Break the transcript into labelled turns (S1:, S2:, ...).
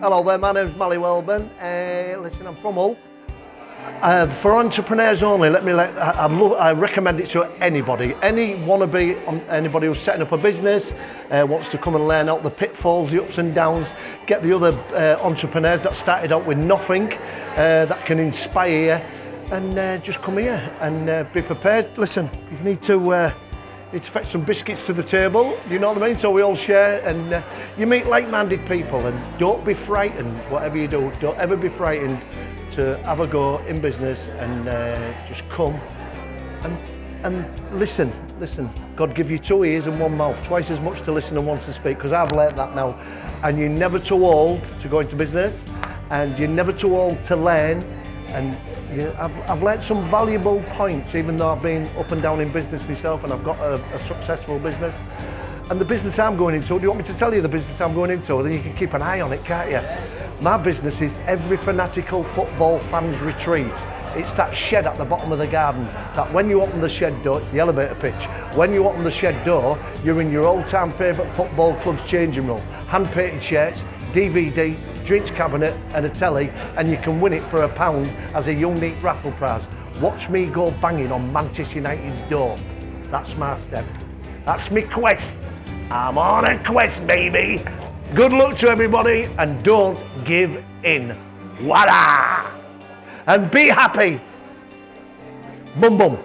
S1: Hello there, my name's Welburn. Listen, I'm from Hull. For entrepreneurs only, I recommend it to anybody. Anybody who's setting up a business, wants to come and learn out the pitfalls, the ups and downs, get the other entrepreneurs that started out with nothing, that can inspire you, and just come here and be prepared. Listen, you need to fetch some biscuits to the table, you know what I mean? So we all share, and you meet like-minded people, and don't be frightened, whatever you do, don't ever be frightened to have a go in business, and just come and listen. God give you 2 ears and 1 mouth, twice as much to listen and 1 to speak, because I've learnt that now. And you're never too old to go into business, and you're never too old to learn. And I've learnt some valuable points, even though I've been up and down in business myself, and I've got a successful business. And the business I'm going into, do you want me to tell you the business I'm going into? Then you can keep an eye on it, can't you? My business is every fanatical football fan's retreat. It's that shed at the bottom of the garden, that when you open the shed door, it's the elevator pitch. When you open the shed door, you're in your all-time favourite football club's changing room. Hand-painted shirts, DVD, drinks cabinet and a telly, and you can win it for £1 as a unique raffle prize. Watch me go banging on Manchester United's door. That's my step. That's my quest. I'm on a quest, baby. Good luck to everybody, and don't give in. Voila! And be happy. Bum bum.